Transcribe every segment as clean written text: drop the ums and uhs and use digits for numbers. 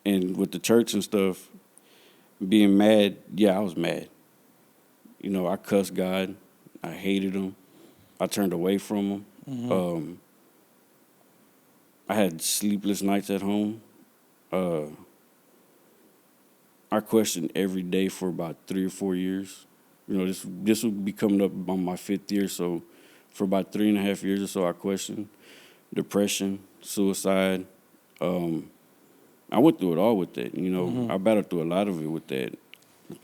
And with the church and stuff, being mad, yeah, I was mad. You know, I cussed God. I hated him. I turned away from him. Mm-hmm. I had sleepless nights at home. I questioned every day for about 3 or 4 years. You know, this will be coming up on my 5th year, so for about 3.5 years or so, I questioned depression, suicide. I went through it all with that. You know, I battled through a lot of it with that.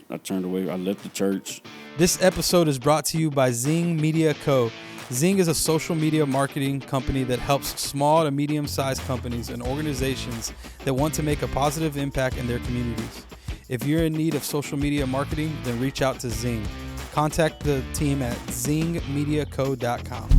I turned away. I left the church. This episode is brought to you by Zing Media Co. Zing is a social media marketing company that helps small to medium-sized companies and organizations that want to make a positive impact in their communities. If you're in need of social media marketing, then reach out to Zing. Contact the team at zingmediaco.com.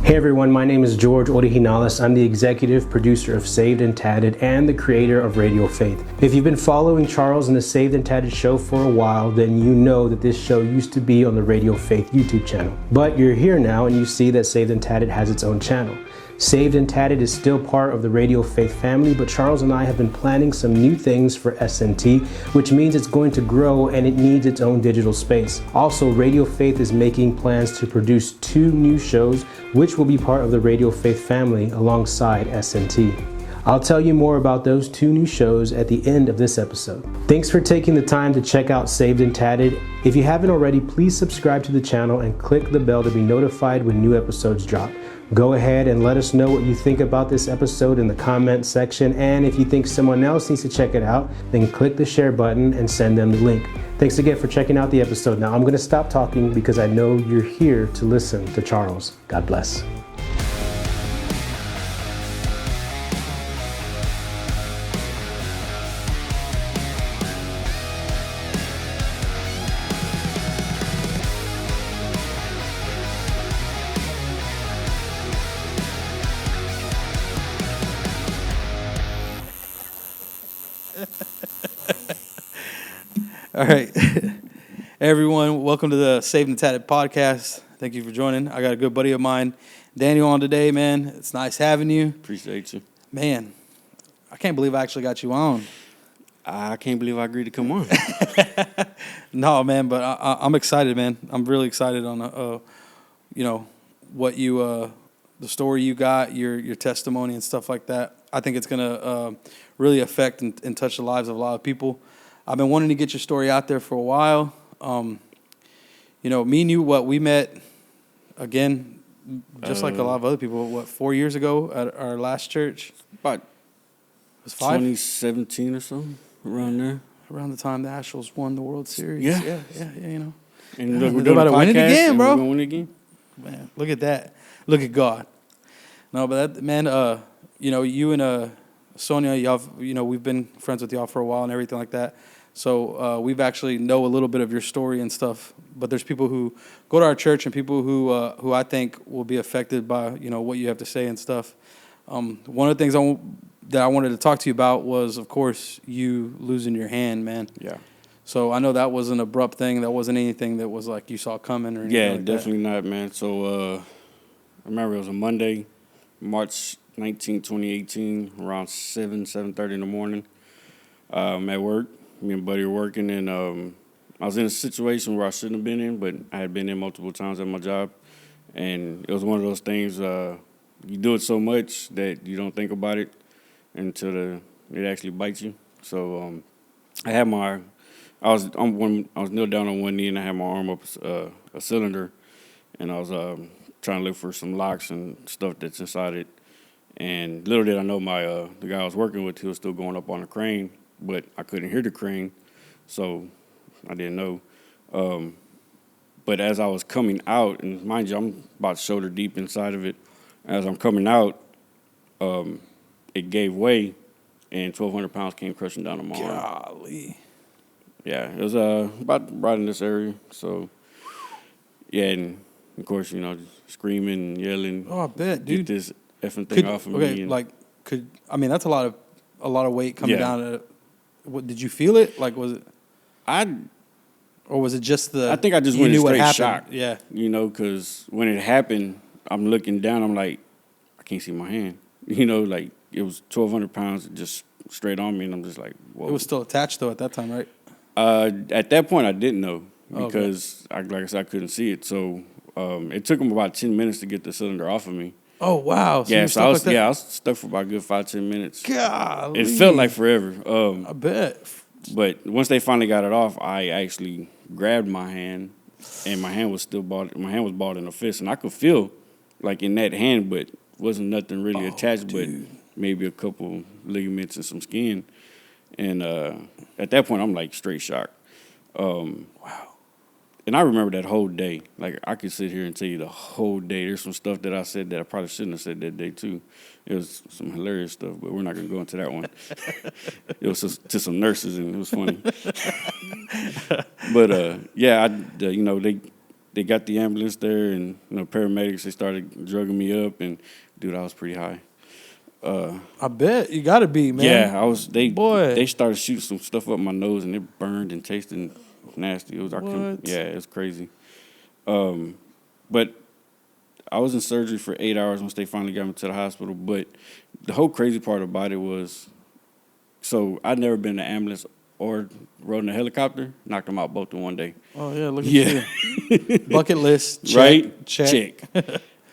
Hey everyone, my name is George Originales. I'm the executive producer of Saved and Tatted and the creator of Radio Faith. If you've been following Charles and the Saved and Tatted show for a while, then you know that this show used to be on the Radio Faith YouTube channel. But you're here now and you see that Saved and Tatted has its own channel. Saved and Tatted is still part of the Radio Faith family, but Charles and I have been planning some new things for SNT, which means it's going to grow and it needs its own digital space. Also, Radio Faith is making plans to produce 2 new shows, which will be part of the Radio Faith family alongside SNT. I'll tell you more about those 2 new shows at the end of this episode. Thanks for taking the time to check out Saved and Tatted. If you haven't already, please subscribe to the channel and click the bell to be notified when new episodes drop. Go ahead and let us know what you think about this episode in the comment section. And if you think someone else needs to check it out, then click the share button and send them the link. Thanks again for checking out the episode. Now I'm going to stop talking because I know you're here to listen to Charles. God bless. All right. Hey everyone, welcome to the Saved and Tatted podcast. Thank you for joining. I got a good buddy of mine, Daniel, on today, man. It's nice having you. Appreciate you. Man, I can't believe I actually got you on. I can't believe I agreed to come on. No, man, but I'm excited, man. I'm really excited on, what you, the story you got, your testimony and stuff like that. I think it's going to really affect and touch the lives of a lot of people. I've been wanting to get your story out there for a while. Me and you, we met, again, just like a lot of other people, 4 years ago at our last church? About It was 5? 2017 or something, around there. Around the time the Astros won the World Series. Yeah. you know. And look, we're They're about doing to win it podcast, again, and bro. We're going to win it again. Man, look at that. Look at God. No, but that, man, you and Sonia, y'all, we've been friends with y'all for a while and everything like that. So we've actually know a little bit of your story and stuff. But there's people who go to our church and people who I think will be affected by, what you have to say and stuff. One of the things that I wanted to talk to you about was, of course, you losing your hand, man. Yeah. So I know that was an abrupt thing. That wasn't anything that was like you saw coming or anything Yeah, like definitely not, man. So I remember it was a Monday, March 19, 2018, around 7:30 in the morning. I'm at work. Me and Buddy were working, and I was in a situation where I shouldn't have been in, but I had been in multiple times at my job. And it was one of those things, you do it so much that you don't think about it until it actually bites you. So I was kneeled down on one knee, and I had my arm up a cylinder, and I was trying to look for some locks and stuff that's inside it. And little did I know the guy I was working with, he was still going up on the crane, but I couldn't hear the crane, so I didn't know. But as I was coming out, and mind you, I'm about shoulder deep inside of it, as I'm coming out, it gave way, and 1,200 pounds came crushing down on my arm. Golly. Yeah, it was about right in this area. So, yeah, and of course, just screaming and yelling. Oh, I bet, dude. Get this effing thing off of me. And that's a lot of weight coming down. What did you feel it? Like, was it? Or was it just the? I think I just went in straight shock. Yeah. Because when it happened, I'm looking down. I'm like, I can't see my hand. Like it was 1,200 pounds just straight on me, and I'm just like, whoa. It was still attached though at that time, right? At that point, I didn't know Okay. because, like I said, I couldn't see it. So it took them about 10 minutes to get the cylinder off of me. Oh wow! So you Yeah, were so stuck I like was that? I was stuck for about a good 5-10 minutes. Golly. It felt like forever. I bet. But once they finally got it off, I actually grabbed my hand, and my hand was balled in a fist, and I could feel like in that hand, but wasn't nothing really attached, but maybe a couple ligaments and some skin. And at that point, I'm like straight shocked. Wow. And I remember that whole day. Like, I could sit here and tell you the whole day. There's some stuff that I said that I probably shouldn't have said that day, too. It was some hilarious stuff, but we're not going to go into that one. It was to some nurses, and it was funny. But, yeah, they got the ambulance there, and, paramedics, they started drugging me up, and, dude, I was pretty high. I bet you got to be, man. Yeah, Boy. They started shooting some stuff up my nose, and it burned and tasted nasty. It was What? yeah, it was crazy. But I was in surgery for 8 hours once they finally got me to the hospital. But the whole crazy part about it was, so I'd never been in an ambulance or rode in a helicopter. Knocked them out both in one day. Oh yeah, look at you. Bucket list, check, Right? check.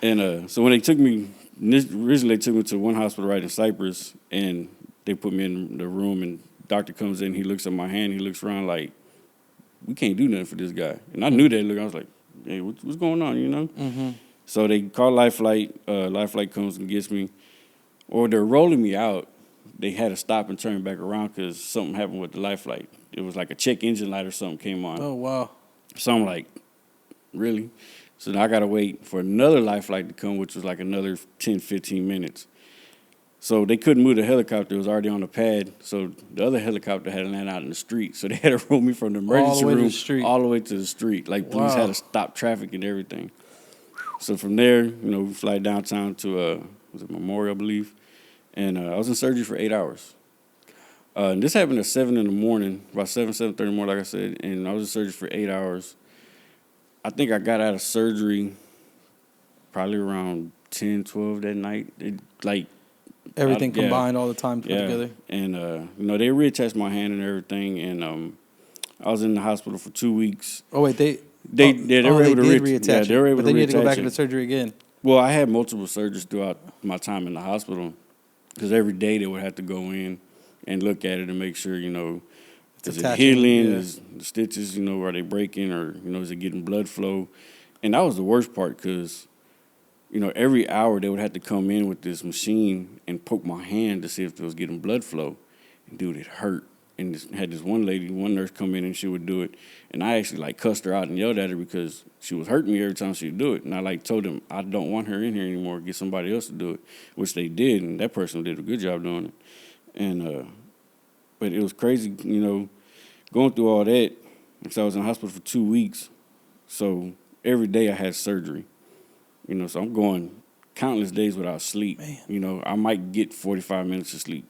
And so when they took me, originally they took me to one hospital right in Cyprus, and they put me in the room, and doctor comes in, he looks at my hand, he looks around like, we can't do nothing for this guy. And I knew that look. I was like, hey, what's going on, Mm-hmm. So they call Life Flight. Life Flight comes and gets me. Or they're rolling me out. They had to stop and turn back around because something happened with the Life Flight. It was like a check engine light or something came on. Oh wow. So I'm like, really? So now I got to wait for another Life Flight to come, which was like another 10, 15 minutes. So they couldn't move the helicopter. It was already on the pad. So the other helicopter had to land out in the street. So they had to roll me from the emergency room all the way to the street. Like, police had to stop traffic and everything. So from there, we fly downtown to, was it Memorial, I believe? And I was in surgery for 8 hours. And this happened at 7 in the morning, about 7:30 in the morning, like I said. And I was in surgery for 8 hours. I think I got out of surgery probably around 10, 12 that night. Everything combined all the time put together. And, they reattached my hand and everything, and I was in the hospital for 2 weeks. Oh, wait, they were able to reattach yeah, they were able but to then you had to go reattach back it. into surgery again. Well, I had multiple surgeries throughout my time in the hospital because every day they would have to go in and look at it and make sure, is it healing, is the stitches, are they breaking, or, is it getting blood flow? And that was the worst part because, every hour they would have to come in with this machine and poke my hand to see if it was getting blood flow. And, dude, it hurt. And had this one nurse come in and she would do it. And I actually, cussed her out and yelled at her because she was hurting me every time she would do it. And I, told them, I don't want her in here anymore. Get somebody else to do it, which they did. And that person did a good job doing it. And, but it was crazy, going through all that. Because I was in the hospital for 2 weeks. So every day I had surgery. So I'm going countless days without sleep. Man. I might get 45 minutes of sleep.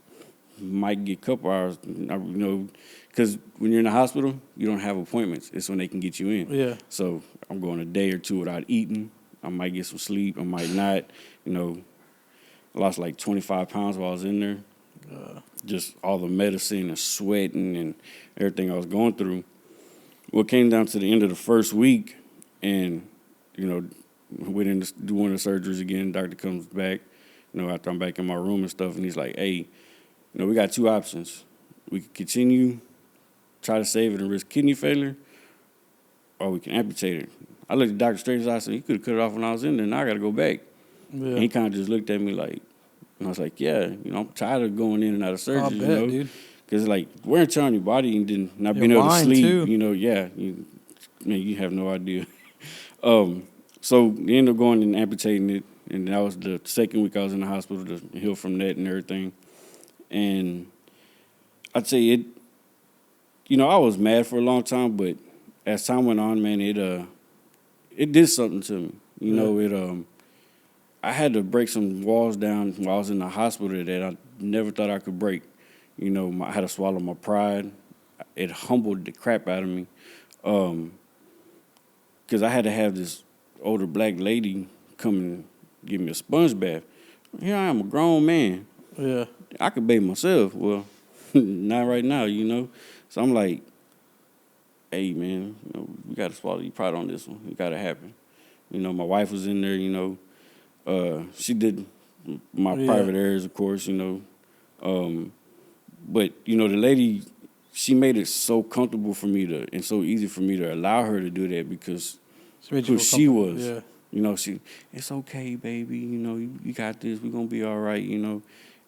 Might get a couple hours, because when you're in the hospital, you don't have appointments. It's when they can get you in. Yeah. So I'm going a day or two without eating. I might get some sleep. I might not. I lost 25 pounds while I was in there. Just all the medicine and sweating and everything I was going through. Well, it came down to the end of the first week, and, went in to do one of the surgeries again. Doctor comes back, after I'm back in my room and stuff, and he's like, hey, we got two options. We can continue, try to save it and risk kidney failure, or we can amputate it. I looked at the doctor straight in his eyes and said, you could have cut it off when I was in there, now I got to go back. Yeah. And he kind of just looked at me and I was like, yeah, I'm tired of going in and out of surgery, dude. Because, wear and tear on your body and then not being able to sleep, too. you have no idea. So we ended up going and amputating it, and that was the second week I was in the hospital to heal from that and everything. And I'd say it, I was mad for a long time, but as time went on, man, it did something to me. I had to break some walls down while I was in the hospital that I never thought I could break. I had to swallow my pride. It humbled the crap out of me. Because I had to have this older black lady come and give me a sponge bath. Here I am, a grown man. Yeah. I could bathe myself. Well, not right now, you know. So I'm like, hey, man, you know, we got to swallow your pride on this one. It got to happen. You know, my wife was in there, you know. She did my private areas, of course, you know. But, you know, the lady, she made it so comfortable for me to, and so easy for me to allow her to do that because who she was. Yeah. You know, it's okay, baby. You know, you got this. We're going to be all right, you know.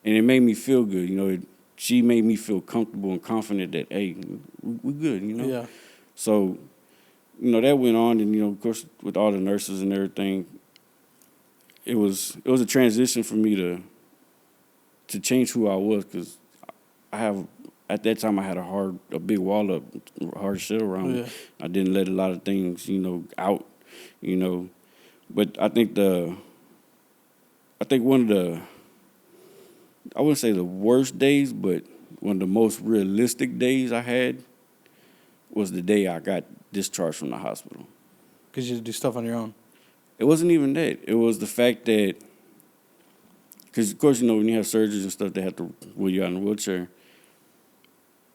And it made me feel good. You know, she made me feel comfortable and confident that, hey, we're good, you know. Yeah. So, you know, that went on. And, you know, of course, with all the nurses and everything, it was a transition for me to change who I was because at that time I had a big wall up, hard shell around me. I didn't let a lot of things, you know, out, you know. But I think one of the, I wouldn't say the worst days, but one of the most realistic days I had was the day I got discharged from the hospital. Because you do stuff on your own. It wasn't even that. It was the fact that, because of course, you know, when you have surgeries and stuff, they have to wheel you out in a wheelchair.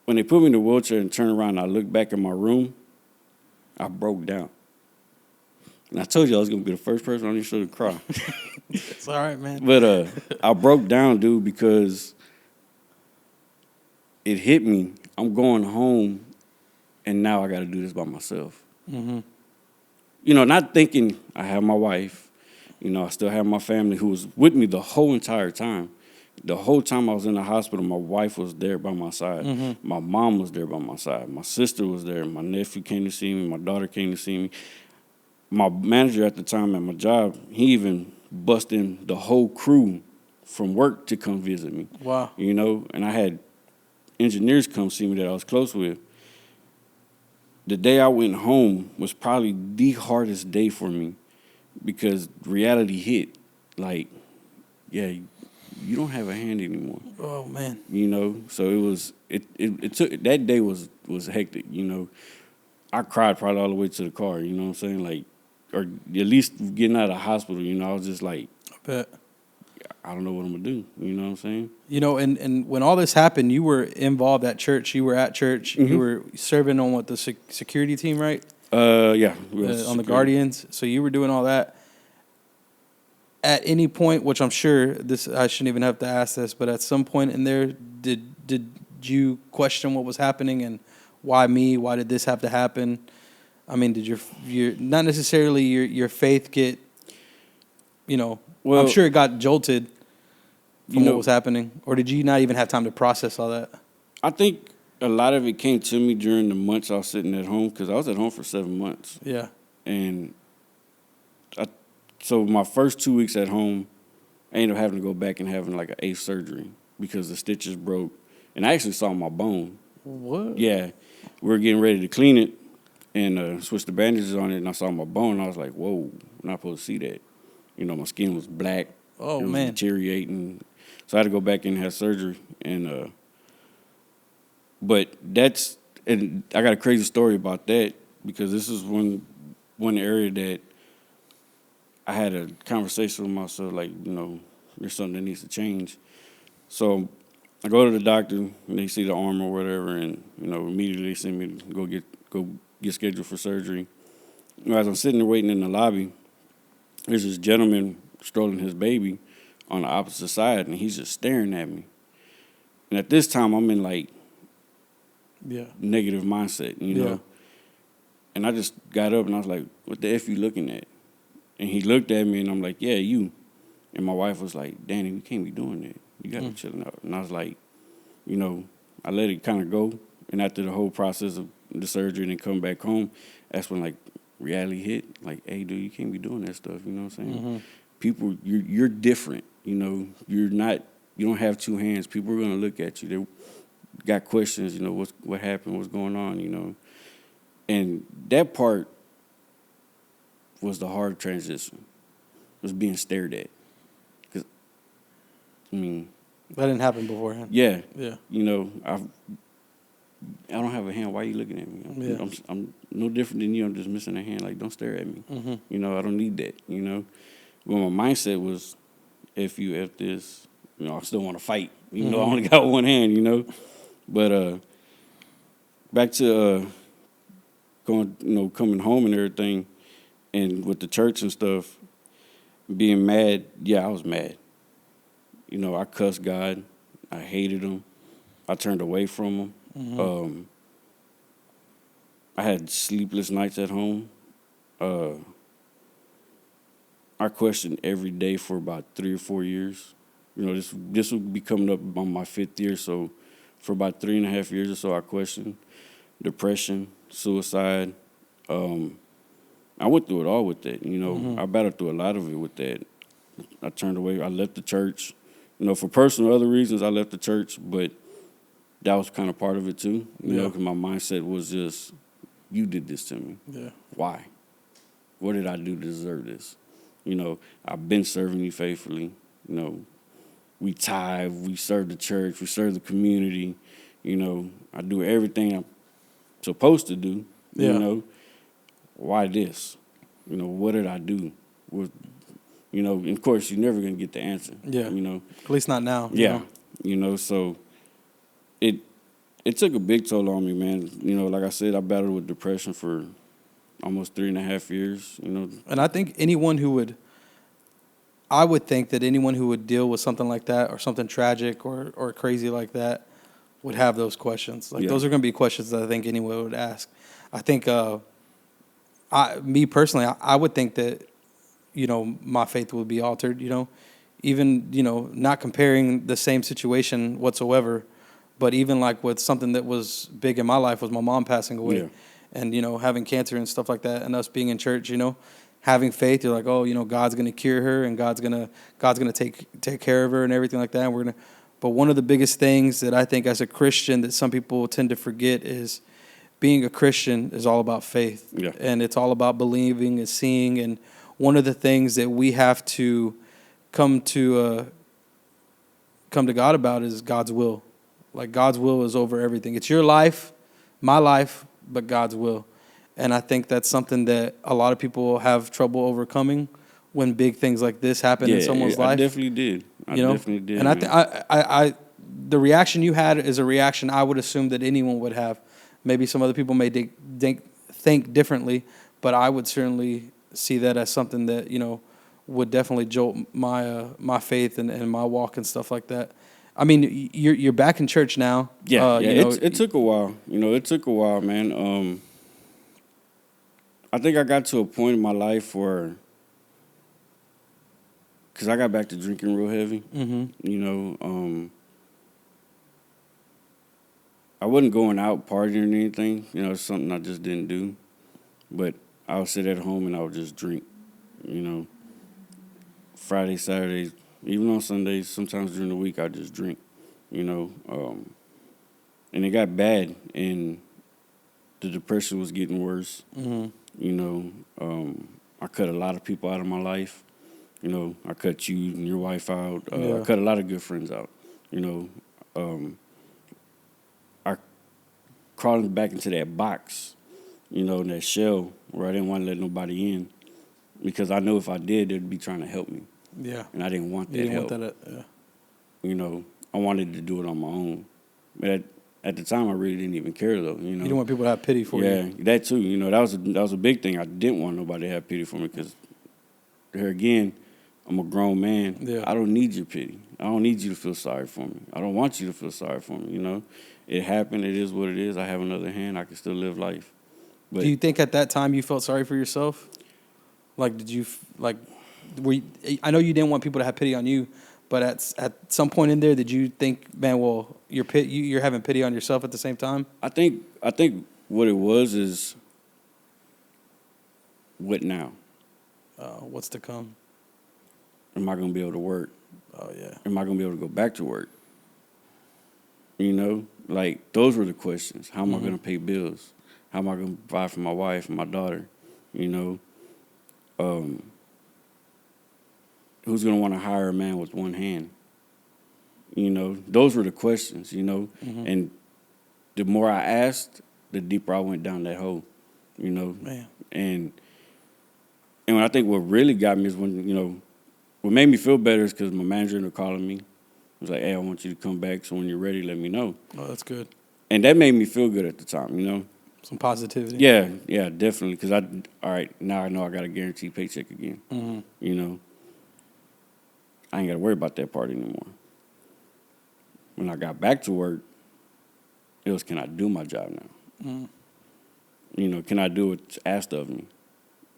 When they put me in the wheelchair and turned around and I looked back in my room, I broke down. And I told you I was going to be the first person on your show to cry. It's all right, man. But I broke down, dude, because it hit me. I'm going home, and now I got to do this by myself. Mm-hmm. You know, not thinking I have my wife. You know, I still have my family who was with me the whole entire time. The whole time I was in the hospital, my wife was there by my side. Mm-hmm. My mom was there by my side. My sister was there. My nephew came to see me. My daughter came to see me. My manager at the time at my job, he even busted in the whole crew from work to come visit me. Wow. You know, and I had engineers come see me that I was close with. The day I went home was probably the hardest day for me because reality hit. Like, yeah, you don't have a hand anymore. Oh, man. You know, so it took, that day was hectic, you know. I cried probably all the way to the car, you know what I'm saying? Like, or at least getting out of the hospital, you know, I was just like, I bet. I don't know what I'm going to do, you know what I'm saying? You know, and when all this happened, you were involved at church. You were at church. Mm-hmm. You were serving on the security team, right? Yeah. On the Guardians. So you were doing all that. At any point, which I'm sure I shouldn't even have to ask this, but at some point in there, did you question what was happening and why me? Why did this have to happen? I mean, did your not necessarily your faith get, you know, well, I'm sure it got jolted from what was happening, or did you not even have time to process all that? I think a lot of it came to me during the months I was sitting at home because I was at home for 7 months. Yeah, and so my first 2 weeks at home, I ended up having to go back and having like an eighth surgery because the stitches broke, and I actually saw my bone. What? Yeah, we were getting ready to clean it and switch the bandages on it, and I saw my bone. And I was like, "Whoa, I'm not supposed to see that." You know, my skin was black. Oh, it was man, deteriorating. So I had to go back in and have surgery. And but and I got a crazy story about that because this is one area that I had a conversation with myself, like, you know, there's something that needs to change. So I go to the doctor, and they see the arm or whatever, and, you know, immediately they send me to go get scheduled for surgery. As I'm sitting there waiting in the lobby, there's this gentleman strolling his baby on the opposite side, and he's just staring at me. And at this time, I'm in, like, negative mindset, you know. And I just got up, and I was like, what the F you looking at? And he looked at me, and I'm like, yeah, you. And my wife was like, Danny, you can't be doing that. You got to be chilling out. And I was like, you know, I let it kind of go. And after the whole process of the surgery and then come back home, that's when, like, reality hit. Like, hey, dude, you can't be doing that stuff. You know what I'm saying? Mm-hmm. People, you're different. You know, you don't have two hands. People are going to look at you. They got questions, you know, what happened, what's going on, you know. And that part was the hard transition, was being stared at. Because, I mean, that didn't happen beforehand. Yeah. Yeah. You know, I don't have a hand. Why are you looking at me? I'm no different than you. I'm just missing a hand. Like, don't stare at me. Mm-hmm. You know, I don't need that, you know. Well, my mindset was, if this, you know, I still want to fight, even though I only got one hand, you know. But back to going, coming home and everything, and with the church and stuff, being mad. Yeah, I was mad. I cussed God. I hated him. I turned away from him. Mm-hmm. I had sleepless nights at home. I questioned every day for about 3 or 4 years. This will be coming up on my 5th year, so for about 3.5 years or so, I questioned depression, suicide. I went through it all with that. Mm-hmm. I battled through a lot of it with that. I turned away. I left the church. For personal other reasons, I left the church, but that was kind of part of it too. Because my mindset was just, you did this to me. Yeah. Why? What did I do to deserve this? I've been serving you faithfully. We tithe, we serve the church, we serve the community. I do everything I'm supposed to do. Yeah. Why this? What did I do? And of course, you're never going to get the answer. Yeah. At least not now. Yeah. So it took a big toll on me, man. Like I said, I battled with depression for almost 3.5 years, And I think I would think that anyone who would deal with something like that or something tragic or crazy like that would have those questions. Like those are going to be questions that I think anyone would ask. I think, me personally, I would think that, my faith would be altered, even, not comparing the same situation whatsoever, but even like with something that was big in my life was my mom passing away. Yeah. And, having cancer and stuff like that and us being in church, having faith, you're like, oh, God's going to cure her and God's going to take care of her and everything like that. And but one of the biggest things that I think as a Christian that some people tend to forget is being a Christian is all about faith. Yeah. And it's all about believing and seeing. And one of the things that we have to come to God about is God's will. Like God's will is over everything. It's your life, my life, but God's will. And I think that's something that a lot of people have trouble overcoming when big things like this happen in someone's life. I definitely did. I definitely did. And I the reaction you had is a reaction I would assume that anyone would have. Maybe some other people may think differently, but I would certainly see that as something that would definitely jolt my faith and my walk and stuff like that. I mean, you're back in church now. Yeah, it took a while. It took a while, man. I think I got to a point in my life where, because I got back to drinking real heavy. Mm-hmm. I wasn't going out partying or anything. It's something I just didn't do. But I would sit at home and I would just drink. Friday, Saturdays, even on Sundays, sometimes during the week, I just drink. And it got bad, and the depression was getting worse. Mm-hmm. I cut a lot of people out of my life. I cut you and your wife out. Yeah. I cut a lot of good friends out. I crawled back into that box, that shell where I didn't want to let nobody in, because I knew if I did, they'd be trying to help me. Yeah. And I didn't want that You help. didn't want that, yeah. I wanted to do it on my own. But at the time, I really didn't even care, though. You didn't want people to have pity for you. Yeah, that too. That was a big thing. I didn't want nobody to have pity for me, because here again, I'm a grown man. Yeah. I don't need your pity. I don't need you to feel sorry for me. I don't want you to feel sorry for me. It happened. It is what it is. I have another hand. I can still live life. But do you think at that time you felt sorry for yourself? Like, I know you didn't want people to have pity on you, but at some point in there, did you think, man, well, you're having pity on yourself at the same time? I think what it was is, what now? What's to come? Am I going to be able to work? Oh, yeah. Am I going to be able to go back to work? Like, those were the questions. How am I going to pay bills? How am I going to provide for my wife and my daughter? Who's going to want to hire a man with one hand? Those were the questions, And the more I asked, the deeper I went down that hole, Man. And I think what really got me is when, what made me feel better is because my manager ended up calling me. He was like, hey, I want you to come back, so when you're ready, let me know. Oh, that's good. And that made me feel good at the time, you know? Some positivity. Yeah, definitely. Because all right, now I know I got a guaranteed paycheck again. Mm-hmm. You know? I ain't got to worry about that part anymore. When I got back to work, it was, can I do my job now? Mm-hmm. You know, can I do what's asked of me?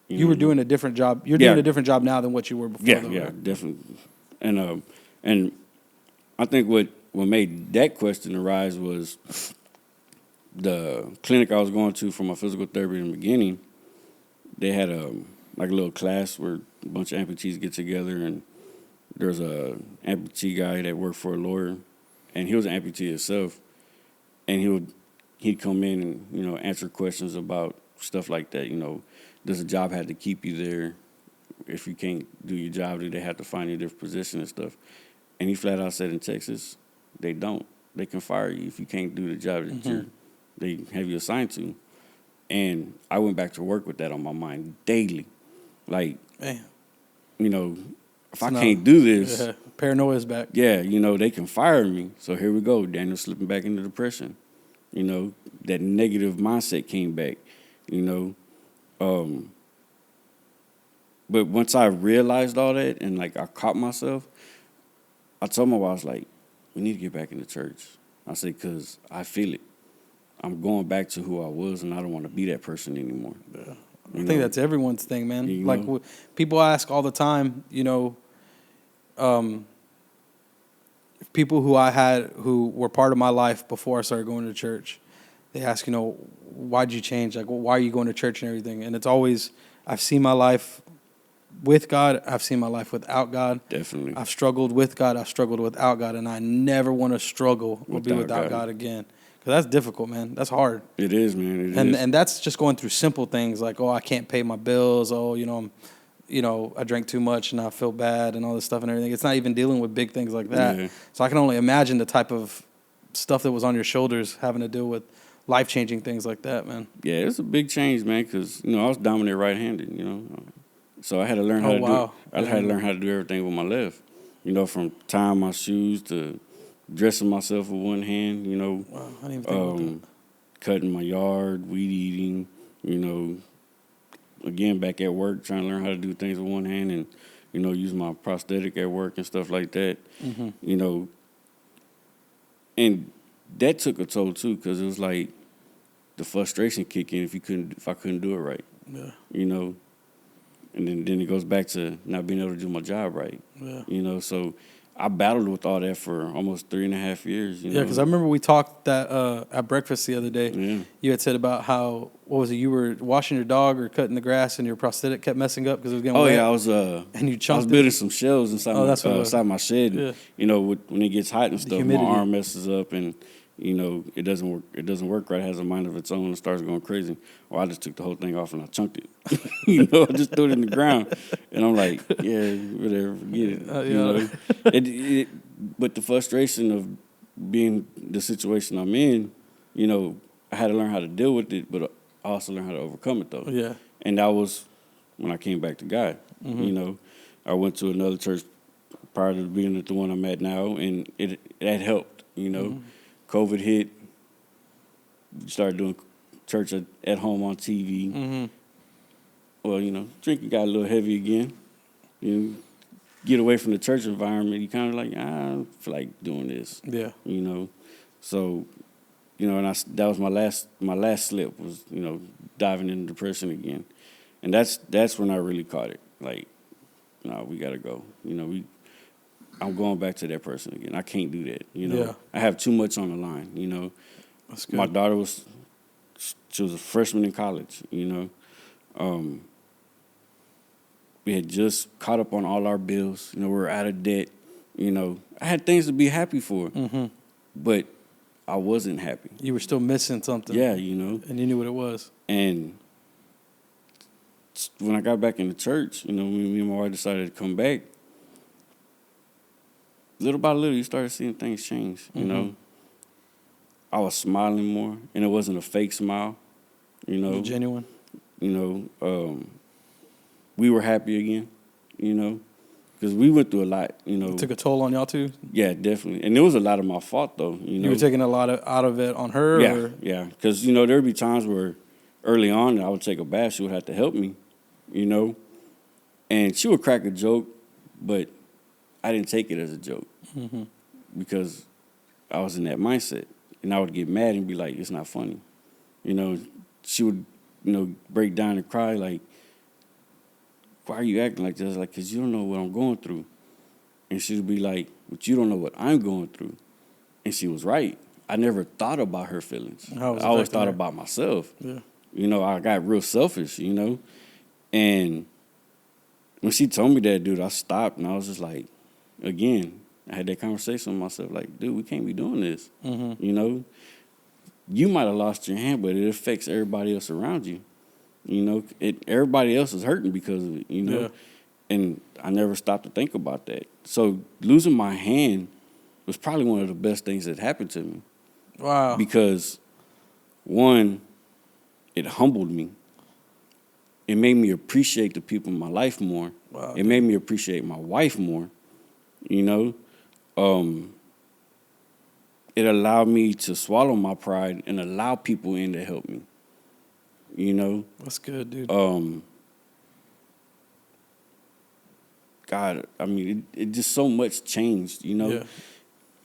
You were doing a different job. You're doing a different job now than what you were before. Yeah, though, yeah, right? definitely. And I think what made that question arise was the clinic I was going to for my physical therapy in the beginning. They had a little class where a bunch of amputees get together, and there's a amputee guy that worked for a lawyer, and he was an amputee himself, and he'd come in and, you know, answer questions about stuff like that. You know, does a job have to keep you there? If you can't do your job, do they have to find you a different position and stuff? And he flat out said in Texas, they don't. They can fire you if you can't do the job that they have you assigned to. And I went back to work with that on my mind daily. Like, Man. You know, if I can't do this. Paranoia is back. Yeah, you know, they can fire me. So here we go. Daniel slipping back into depression. You know, that negative mindset came back, you know. But once I realized all that and, like, I caught myself, I told my wife, I was like, we need to get back into church. I said, because I feel it. I'm going back to who I was, and I don't want to be that person anymore. Yeah. I think that's everyone's thing, man. You like, people ask all the time, you know, people who were part of my life before I started going to church, they ask, you know, why'd you change? Like, why are you going to church and everything? And it's always, I've seen my life with God. I've seen my life without God. Definitely. I've struggled with God. I've struggled without God. And I never want to struggle or be without God again. Because that's difficult, man. That's hard. It is, man. And that's just going through simple things like, oh, I can't pay my bills. Oh, I drank too much and I feel bad and all this stuff and everything. It's not even dealing with big things like that. Yeah. So I can only imagine the type of stuff that was on your shoulders having to deal with life-changing things like that, man. Yeah, it's a big change, man, because, you know, I was dominant right-handed, you know. So I had to learn how to learn how to do everything with my left. You know, from tying my shoes to dressing myself with one hand, you know. Wow, I didn't even think about that. Cutting my yard, weed eating, you know. Again, back at work, trying to learn how to do things with one hand and, you know, use my prosthetic at work and stuff like that. Mm-hmm. You know, and that took a toll, too, because it was like the frustration kick in if I couldn't do it right. Yeah. You know, and then it goes back to not being able to do my job right. Yeah. You know, so I battled with all that for almost 3.5 years. You know? Because I remember we talked that at breakfast the other day. Yeah. You had said about how, what was it, you were washing your dog or cutting the grass and your prosthetic kept messing up because it was getting wet. Yeah, I was building some shelves inside my shed. Yeah. And, you know, when it gets hot and stuff, my arm messes up and, you know, it doesn't work right. It has a mind of its own and starts going crazy. Well, I just took the whole thing off and I chunked it. You know, I just threw it in the ground. And I'm like, yeah, whatever, forget it. You know, but the frustration of being the situation I'm in, you know, I had to learn how to deal with it, but I also learned how to overcome it, though. Yeah. And that was when I came back to God. Mm-hmm. You know, I went to another church prior to being at the one I'm at now, and that helped, you know. Mm-hmm. COVID hit, started doing church at home on TV. Mm-hmm. Well, you know, drinking got a little heavy again. You know, get away from the church environment, you kind of like, I don't feel like doing this. Yeah. You know, so, you know, and that was my last slip was, you know, diving into depression again. And that's when I really caught it. Like, no, we got to go. You know, I'm going back to that person again. I can't do that, you know. Yeah. I have too much on the line, you know. That's good. My daughter she was a freshman in college, you know. We had just caught up on all our bills. You know, we were out of debt. You know, I had things to be happy for, but I wasn't happy. You were still missing something. Yeah, you know. And you knew what it was. And when I got back into church, you know, me and my wife decided to come back, little by little, you started seeing things change, you know. I was smiling more, and it wasn't a fake smile, you know. Genuine. You know, we were happy again, you know, because we went through a lot, you know. It took a toll on y'all too? Yeah, definitely. And it was a lot of my fault, though, you know. You were taking a lot out of it on her? Yeah, or? yeah. Because, you know, there would be times where early on I would take a bath, she would have to help me, you know. And she would crack a joke, but I didn't take it as a joke because I was in that mindset. And I would get mad and be like, it's not funny. You know, she would, you know, break down and cry like, why are you acting like this? Like, because you don't know what I'm going through. And she would be like, but you don't know what I'm going through. And she was right. I never thought about her feelings. I always thought about myself. Yeah. You know, I got real selfish, you know. And when she told me that, dude, I stopped and I was just like, again, I had that conversation with myself, like, dude, we can't be doing this. You know, you might have lost your hand, but it affects everybody else around you. You know, everybody else is hurting because of it, you know. Yeah. And I never stopped to think about that. So losing my hand was probably one of the best things that happened to me. Wow. Because, one, it humbled me. It made me appreciate the people in my life more. Wow, it made me appreciate my wife more, you know. It allowed me to swallow my pride and allow people in to help me, you know. That's good, dude. God, I mean, it just so much changed, you know. Yeah.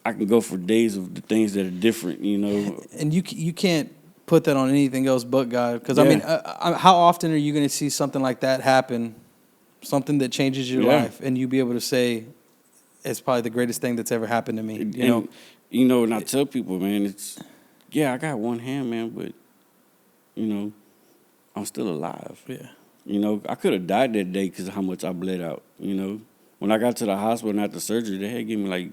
I can go for days of the things that are different, you know. And you can't put that on anything else but God. Because, Yeah. I mean, how often are you going to see something like that happen, something that changes your life, and you be able to say, it's probably the greatest thing that's ever happened to me, You know, and I tell people, man, yeah, I got one hand, man, but, you know, I'm still alive. Yeah. You know, I could have died that day because of how much I bled out, you know. When I got to the hospital and after surgery, they had to give me like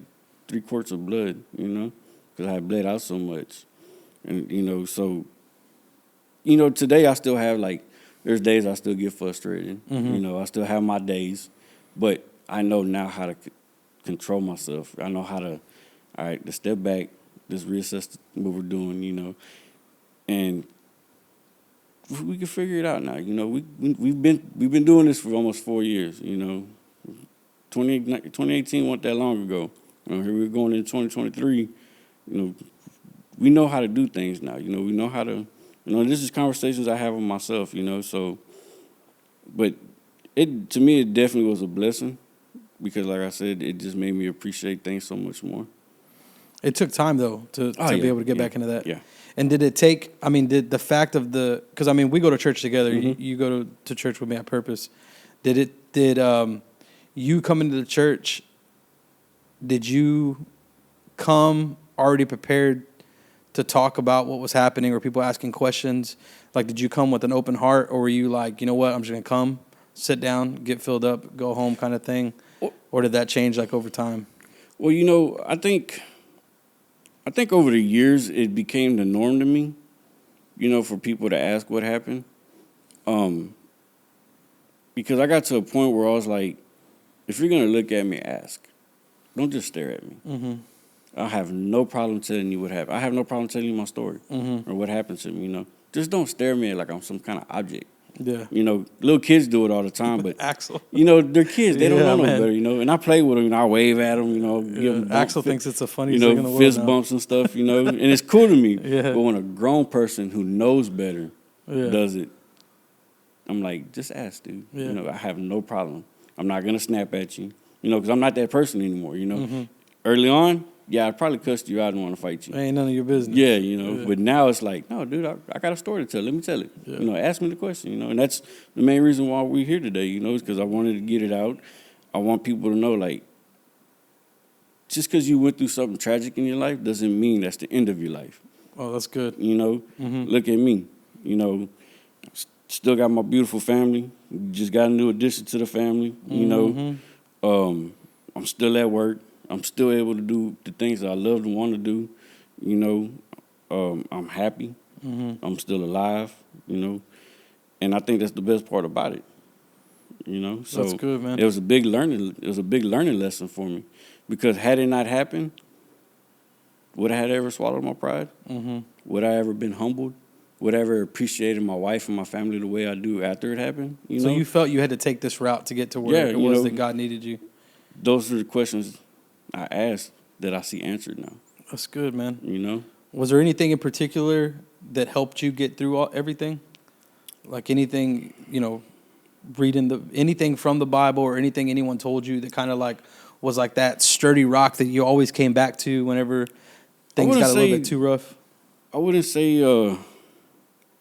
3 quarts of blood, you know, because I had bled out so much. And, you know, so, you know, today I still have, like, there's days I still get frustrated. You know, I still have my days. But I know now how to control myself. I know how to, all right, let's step back, let's reassess what we're doing, you know. And we can figure it out now. You know, we've been doing this for almost 4 years, you know. 2018 wasn't that long ago. You know, here we're going into 2023, you know, we know how to do things now. You know, we know how to, you know, this is conversations I have with myself, you know, so, but to me, it definitely was a blessing because, like I said, it just made me appreciate things so much more. It took time, though, to be able to get back into that. Yeah. And did it take, I mean, did the fact of because, I mean, we go to church together. You go to church with me on purpose. Did you come into the church, did you come already prepared to talk about what was happening or people asking questions? Like, did you come with an open heart or were you like, you know what, I'm just going to come, sit down, get filled up, go home kind of thing? Or did that change like over time? Well, you know, I think over the years it became the norm to me, you know, for people to ask what happened. Because I got to a point where I was like, if you're going to look at me, ask. Don't just stare at me. I have no problem telling you what happened. I have no problem telling you my story or what happened to me, you know. Just don't stare at me like I'm some kind of object. Yeah. You know, little kids do it all the time, but Axel, you know, they're kids. They don't know no man. better, you know. And I play with them, and I wave at them, you know. Give them Axel thinks it's the funniest you know, thing in the world fist now. bumps and stuff, you know. And it's cool to me. Yeah. But when a grown person who knows better does it, I'm like, just ask, dude. Yeah. You know, I have no problem. I'm not going to snap at you, you know, because I'm not that person anymore, you know. Early on, yeah, I probably cussed you out and want to fight you. Ain't none of your business. Yeah, you know, but now it's like, no, dude, I got a story to tell. Let me tell it. Yeah. You know, ask me the question, you know, and that's the main reason why we're here today, you know, is because I wanted to get it out. I want people to know, like, just because you went through something tragic in your life doesn't mean that's the end of your life. Oh, that's good. You know, look at me, you know, still got my beautiful family, just got a new addition to the family, you know, I'm still at work. I'm still able to do the things that I love and want to do, you know. I'm happy. I'm still alive, you know. And I think that's the best part about it, you know. So that's good, man. It was a big learning lesson for me, because had it not happened, would I have ever swallowed my pride? Would I ever been humbled? Would I ever appreciated my wife and my family the way I do after it happened? You know? You felt you had to take this route to get to where it was that God needed you. those are the questions I asked that I see answered now. That's good, man. You know? Was there anything in particular that helped you get through everything? Like anything, reading anything from the Bible or anything anyone told you that kind of like was like that sturdy rock that you always came back to whenever things got a little bit too rough? I wouldn't say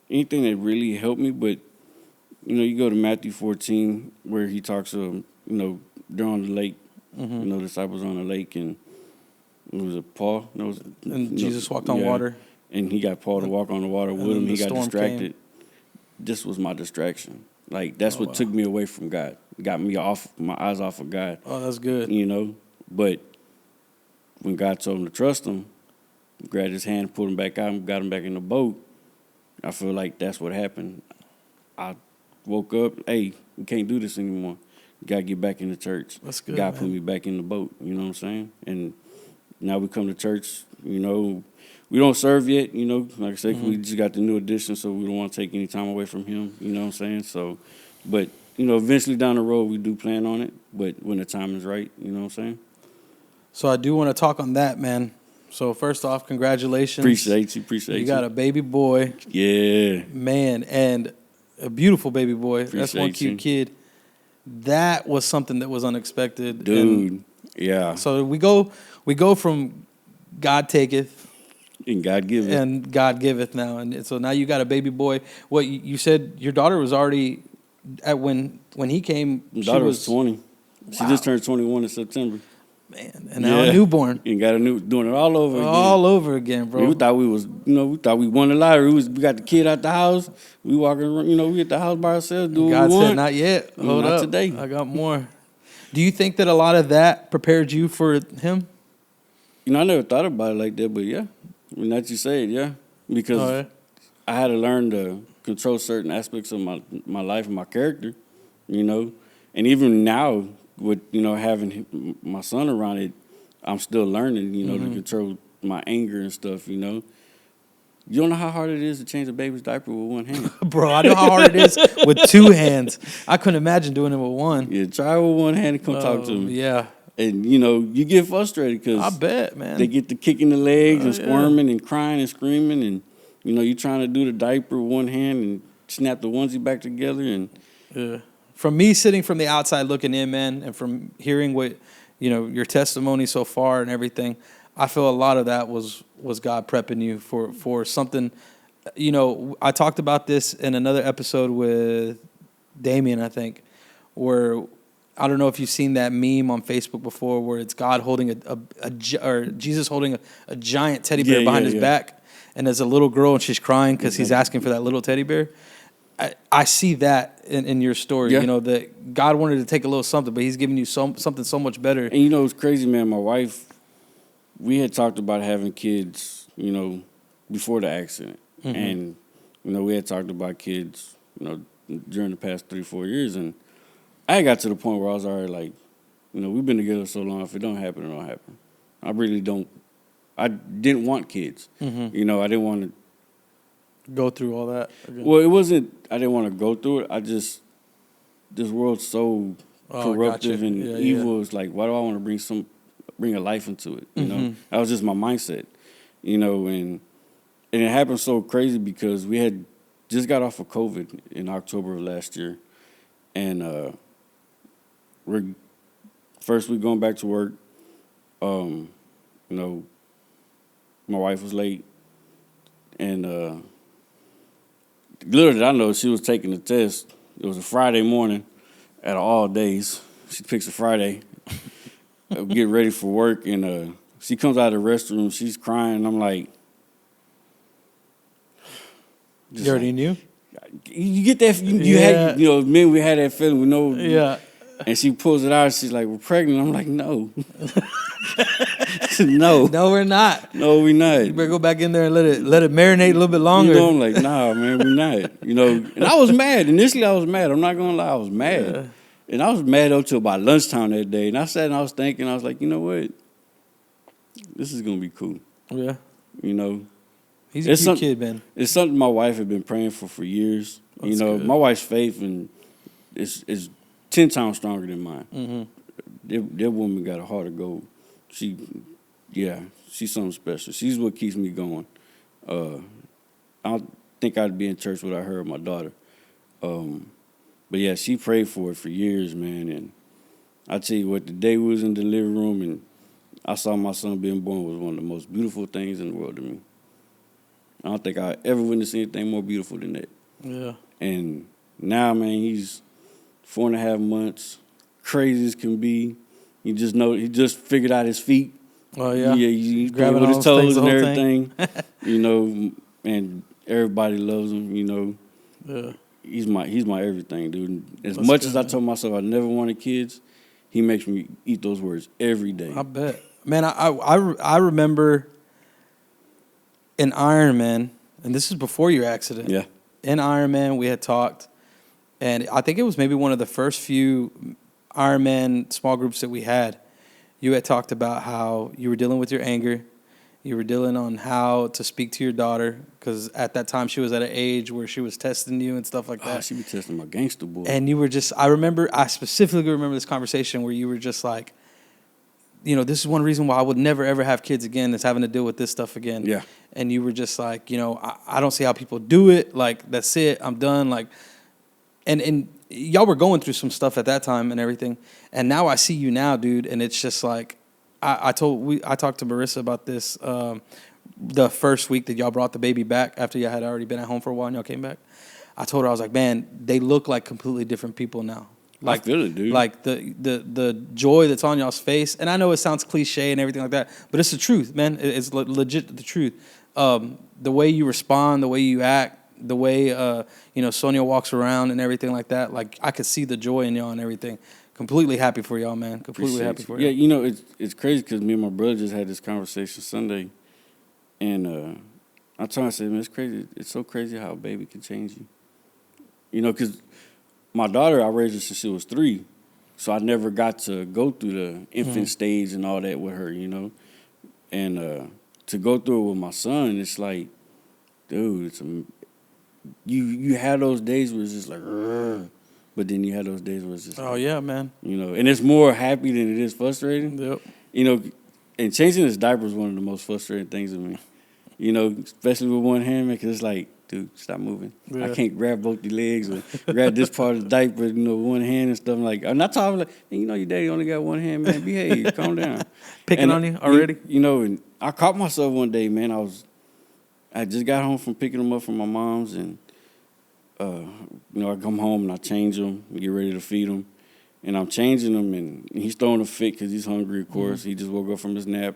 anything that really helped me, but you go to Matthew 14 where he talks of they're on the lake, the disciples on the lake, and it was Paul. And Jesus walked on water, and he got Paul to walk on the water with him. He got distracted. Came. This was my distraction. Like that's what took me away from God. Got me off my eyes off of God. Oh, that's good. But when God told him to trust him, grabbed his hand, pulled him back out, and got him back in the boat. I feel like that's what happened. I woke up, hey, we can't do this anymore. You got to get back in the church. That's good, God man. put me back in the boat, you know what I'm saying? And now we come to church, we don't serve yet, like I said, we just got the new addition, so we don't want to take any time away from him, you know what I'm saying? So, but, eventually down the road, we do plan on it, but when the time is right, you know what I'm saying? So I do want to talk on that, man. So first off, congratulations. Appreciate you. You got a baby boy. Yeah. Man, and a beautiful baby boy. That's one cute kid. That was something that was unexpected. Dude, yeah. So we go from God taketh. And God giveth. And God giveth now. And so now you got a baby boy. What, you said your daughter was already, when he came, My daughter was 20. She just turned 21 in September. Man, and now a newborn. And got doing it all over again. All over again, bro. We thought we won the lottery. We got the kid out the house. We walking around, we at the house by ourselves. Do God what we want. said, not yet. Hold not up. today. I got more. Do you think that a lot of that prepared you for him? I never thought about it like that, but yeah. That you say it, yeah. Because I had to learn to control certain aspects of my life and my character, And even now, with, having my son around it, I'm still learning, to control my anger and stuff, You don't know how hard it is to change a baby's diaper with one hand. Bro, I know how hard it is with two hands. I couldn't imagine doing it with one. Yeah, try with one hand and come talk to me. Yeah. And, you get frustrated because I bet, man. They get to kicking the legs and squirming and crying and screaming. And, you're trying to do the diaper with one hand and snap the onesie back together. And from me sitting from the outside looking in, man, and from hearing what, your testimony so far and everything, I feel a lot of that was God prepping you for something. I talked about this in another episode with Damien, I think, where I don't know if you've seen that meme on Facebook before, where it's God holding or Jesus holding a giant teddy bear behind his back, and there's a little girl and she's crying because he's asking for that little teddy bear. I see that in your story, that God wanted to take a little something, but he's giving you something so much better. And it's crazy, man. My wife, we had talked about having kids, before the accident. And, we had talked about kids, during the past 3-4 years. And I got to the point where I was already like, we've been together so long, if it don't happen, it don't happen. I didn't want kids. I didn't want to go through all that again. Well, it wasn't, I didn't want to go through it. This world's so corruptive and evil. It's like, why do I want to bring a life into it? That was just my mindset, and it happened so crazy because we had just got off of COVID in October of last year. And we're first week going back to work. My wife was late, and little did I know she was taking the test. It was a Friday morning out of all days. She picks a Friday, get ready for work, and she comes out of the restroom. She's crying, and I'm like, you already knew? You get that, you had, men, we had that feeling, we know. Yeah. And she pulls it out, she's like, we're pregnant. I'm like, no. No. No, we're not. No, we're not. You better go back in there and let it marinate a little bit longer. I'm like, nah, man, we're not. And I was mad. Initially, I was mad. I'm not going to lie, I was mad. Yeah. And I was mad up till about lunchtime that day. And I sat and I was thinking, I was like, you know what? This is going to be cool. Yeah. He's a cute kid, man. It's something my wife had been praying for years. That's good. My wife's faith is 10 times stronger than mine. that woman got a heart of gold. She's something special. She's what keeps me going. I don't think I'd be in church without her or my daughter. But yeah, she prayed for it for years, man. And I tell you what, the day we was in the living room and I saw my son being born was one of the most beautiful things in the world to me. I don't think I ever witnessed anything more beautiful than that. Yeah. And now, man, he's 4.5 months, crazy as can be. He just figured out his feet. Oh yeah. Yeah, he's Grabbing playing with his all those toes things, and the whole everything. You know, and everybody loves him. You know, Yeah. he's my everything, dude. As That's much good, as I man. told myself I never wanted kids, he makes me eat those words every day. I bet. Man, I remember in Iron Man, and this is before your accident. Yeah. In Iron Man, we had talked, and I think it was maybe one of the first few Iron Man small groups that we had. You had talked about how you were dealing with your anger. You were dealing on how to speak to your daughter, because at that time she was at an age where she was testing you and stuff like Oh, that. she be testing my gangster boy. And you were just, I specifically remember this conversation where you were just like, you know, this is one reason why I would never, ever have kids again, is having to deal with this stuff again. Yeah. And you were just like, you know, I don't see how people do it. Like, that's it. I'm done. Like, and y'all were going through some stuff at that time and everything. And now I see you now, dude. And it's just like, I talked to Marissa about this the first week that y'all brought the baby back after y'all had already been at home for a while and y'all came back. I told her, I was like, man, they look like completely different people now. Like, I feel it, dude. Like the joy that's on y'all's face, and I know it sounds cliche and everything like that, but it's the truth, man. It's legit the truth. The way you respond, the way you act, the way Sonia walks around and everything like that. Like, I could see the joy in y'all and everything. Completely happy for y'all, man. Completely Appreciate happy you. for Yeah, y'all. you know, it's crazy because me and my brother just had this conversation Sunday, and I'm trying to say, man, it's crazy. It's so crazy how a baby can change you. You know, because my daughter, I raised her since she was 3, so I never got to go through the infant stage and all that with her, you know. And to go through it with my son, it's like, dude, you have those days where it's just like, "Ugh," but then you have those days where it's just, Oh yeah, man. you know, and it's more happy than it is frustrating. Yep. You know, and changing his diaper is one of the most frustrating things to me. You know, especially with one hand, because it's like, dude, stop moving. Yeah. I can't grab both the legs or grab this part of the diaper, you know, one hand and stuff. Like, I'm not talking like, hey, you know, your daddy only got one hand, man. Behave, calm down. Picking on you already? You know, and I caught myself one day, man. I just got home from picking them up from my mom's, and I come home and I change them, get ready to feed them, and I'm changing them, and he's throwing a fit because he's hungry, of course. He just woke up from his nap,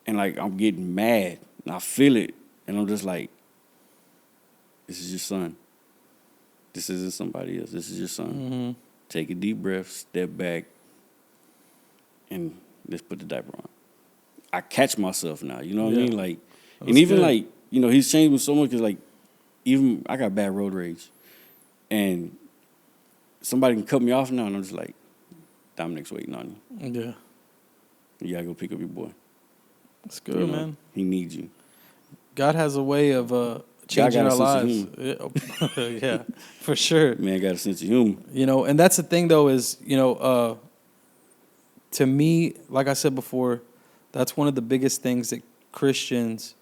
and like I'm getting mad, and I feel it, and I'm just like, this is your son. This isn't somebody else. This is your son. Mm-hmm. Take a deep breath, step back, and let's put the diaper on. I catch myself now, you know what I mean? Like, and even good. like, you know, he's changed me so much because like, even I got bad road rage, and somebody can cut me off now, and I'm just like, Dominic's waiting on you. Yeah. You gotta go pick up your boy. That's good, You know, man. He needs you. God has a way of changing got a our sense lives. Yeah, for sure. Man got a sense of humor. You know, and that's the thing, though, is, to me, like I said before, that's one of the biggest things that Christians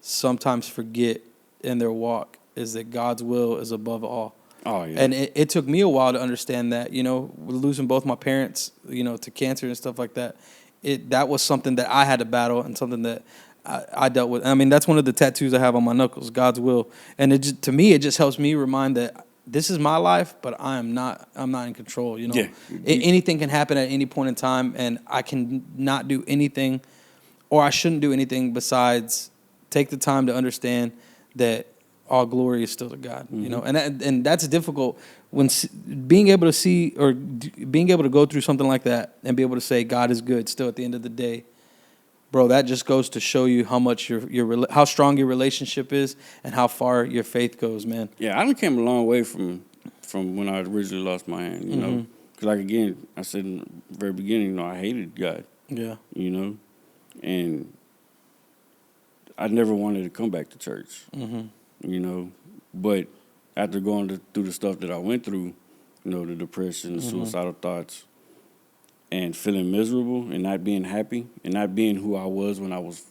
sometimes forget in their walk, is that God's will is above all. Oh, yeah. And it took me a while to understand that, losing both my parents, to cancer and stuff like that. That was something that I had to battle, and something that I dealt with. I mean, that's one of the tattoos I have on my knuckles, God's will. And to me, it just helps me remind that this is my life, but I'm not in control, Yeah. Anything can happen at any point in time, and I can not do anything, or I shouldn't do anything besides take the time to understand that all glory is still to God, and that's difficult when being able to see or being able to go through something like that and be able to say God is good still at the end of the day, bro. That just goes to show you how much how strong your relationship is and how far your faith goes, man. Yeah, I done came a long way from when I originally lost my hand, you know. Because, like, again, I said in the very beginning, I hated God. Yeah. And I never wanted to come back to church, But after going through the stuff that I went through, the depression, the suicidal thoughts, and feeling miserable and not being happy and not being who I was when I was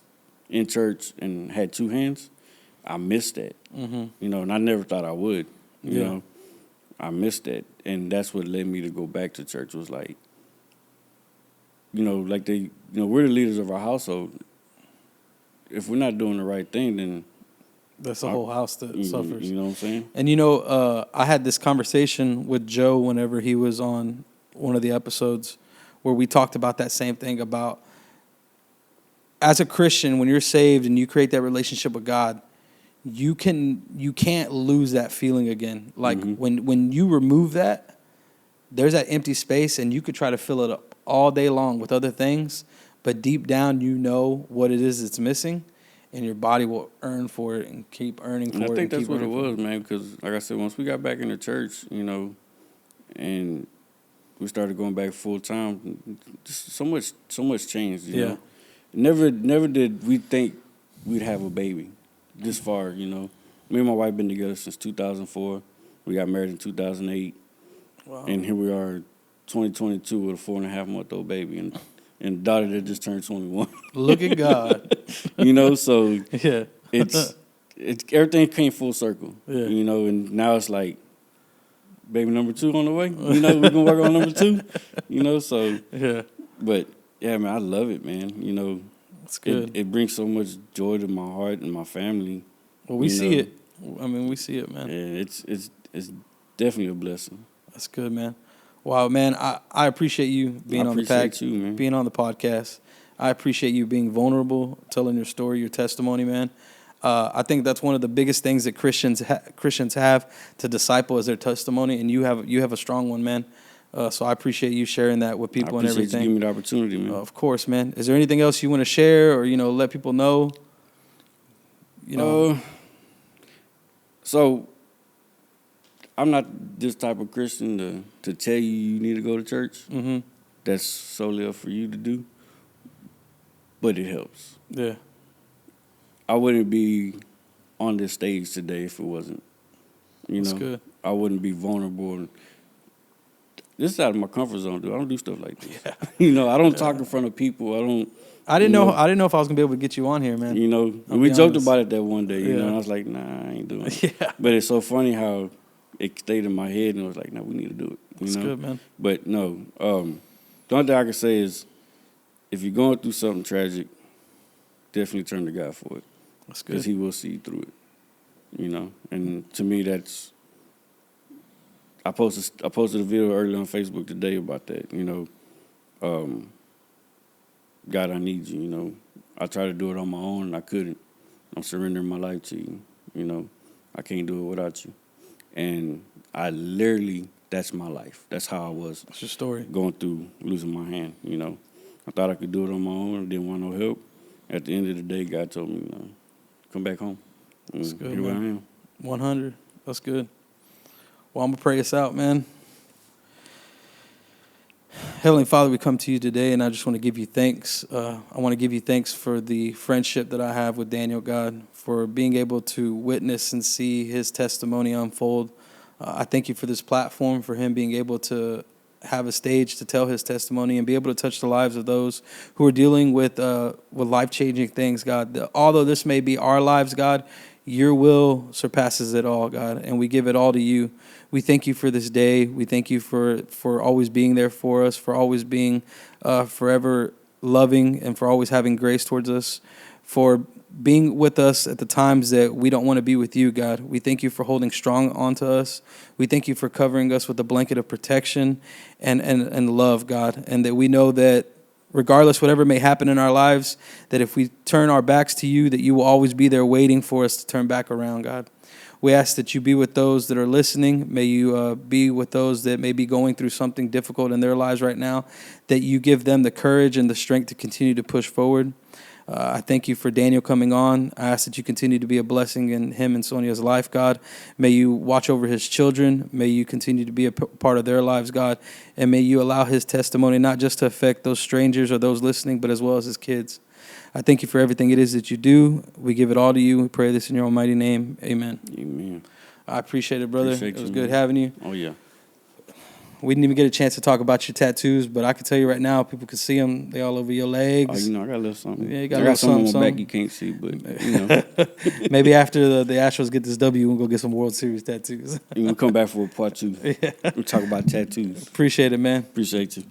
in church and had two hands, I missed that. You know, and I never thought I would. You know, I missed that, and that's what led me to go back to church. Was like, you know, like we're the leaders of our household. If we're not doing the right thing, then that's the whole house that suffers. You know what I'm saying? And you know, I had this conversation with Joe whenever he was on one of the episodes where we talked about that same thing about, as a Christian, when you're saved and you create that relationship with God, you can't lose that feeling again. Like when you remove that, there's that empty space, and you could try to fill it up all day long with other things, but deep down you know what it is that's missing, and your body will earn for it and keep earning for it. And I think that's what it was, man, because like I said, once we got back into church, you know, and we started going back full time, just so much changed, you know. Never did we think we'd have a baby this far, you know. Me and my wife been together since 2004. We got married in 2008. Wow. And here we are, 2022, with a 4.5-month-old baby and a daughter that just turned 21. Look at God. You know, so it's everything came full circle. Yeah. You know, and now it's like baby number 2 on the way. You know, we're gonna work on number 2. You know, so but yeah, man, I love it, man. You know, it's good. It brings so much joy to my heart and my family. Well, we see it. I mean, we see it, man. Yeah, it's definitely a blessing. That's good, man. Wow, man, I appreciate you being on the being on the podcast. I appreciate you being vulnerable, telling your story, your testimony, man. I think that's one of the biggest things that Christians have to disciple is their testimony, and you have a strong one, man. So I appreciate you sharing that with people and everything. I appreciate you giving me the opportunity, man. Of course, man. Is there anything else you want to share or, you know, let people know? You know. So I'm not this type of Christian to tell you need to go to church. That's solely up for you to do. But it helps. Yeah. I wouldn't be on this stage today if it wasn't. You know, good. I wouldn't be vulnerable. This is out of my comfort zone, dude. I don't do stuff like this. Yeah. You know, I don't talk in front of people. I didn't know if I was gonna be able to get you on here, man. You know, we joked about it that one day. You know, and I was like, nah, I ain't doing it. Yeah. But it's so funny how it stayed in my head, and I was like, no, we need to do it. That's good, man. But no, the only thing I can say is, if you're going through something tragic, definitely turn to God for it. That's good. Because He will see you through it. You know, and to me, that's. I posted a video earlier on Facebook today about that. You know, God, I need you. You know, I tried to do it on my own, and I couldn't. I'm surrendering my life to you. You know, I can't do it without you. And I literally, that's my life. That's how I was. That's your story. Going through losing my hand. You know, I thought I could do it on my own. I didn't want no help. At the end of the day, God told me, no, come back home. That's good. Here I am. 100. That's good. Well, I'm going to pray us out, man. Heavenly Father, we come to you today, and I just want to give you thanks. I want to give you thanks for the friendship that I have with Daniel, God, for being able to witness and see his testimony unfold. I thank you for this platform, for him being able to have a stage to tell his testimony and be able to touch the lives of those who are dealing with life-changing things, God. Although this may be our lives, God, your will surpasses it all, God, and we give it all to you. We thank you for this day. We thank you for always being there for us, for always being forever loving, and for always having grace towards us, for being with us at the times that we don't want to be with you, God. We thank you for holding strong onto us. We thank you for covering us with a blanket of protection and love, God, and that we know that regardless whatever may happen in our lives, that if we turn our backs to you, that you will always be there waiting for us to turn back around, God. We ask that you be with those that are listening. May you be with those that may be going through something difficult in their lives right now, that you give them the courage and the strength to continue to push forward. I thank you for Daniel coming on. I ask that you continue to be a blessing in him and Sonia's life, God. May you watch over his children. May you continue to be a part of their lives, God. And may you allow his testimony not just to affect those strangers or those listening, but as well as his kids. I thank you for everything it is that you do. We give it all to you. We pray this in your almighty name. Amen. Amen. I appreciate it, brother. It was good having you. Oh, yeah. we didn't even get a chance to talk about your tattoos, but I can tell you right now, people can see them. They all over your legs. Oh, I got a little something. Yeah, you I got a got little something on my something. back you can't see, but Maybe after the Astros get this W, we'll go get some World Series tattoos. you can come back for a part 2. Yeah. We'll talk about tattoos. Appreciate it, man. Appreciate you.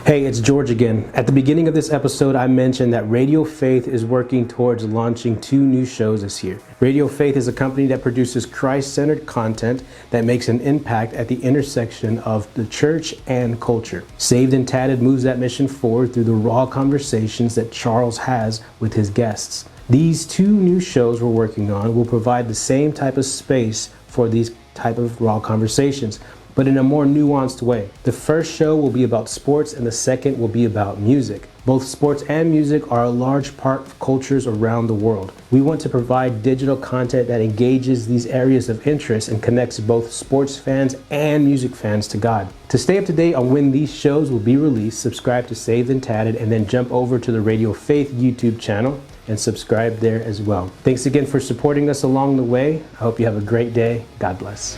Hey, it's George again. At the beginning of this episode, I mentioned that Radio Faith is working towards launching 2 new shows this year. Radio Faith is a company that produces Christ-centered content that makes an impact at the intersection of the church and culture. Saved and Tatted moves that mission forward through the raw conversations that Charles has with his guests. These 2 new shows we're working on will provide the same type of space for these type of raw conversations, but in a more nuanced way. The first show will be about sports and the second will be about music. Both sports and music are a large part of cultures around the world. We want to provide digital content that engages these areas of interest and connects both sports fans and music fans to God. To stay up to date on when these shows will be released, subscribe to Saved and Tatted and then jump over to the Radio Faith YouTube channel and subscribe there as well. Thanks again for supporting us along the way. I hope you have a great day. God bless.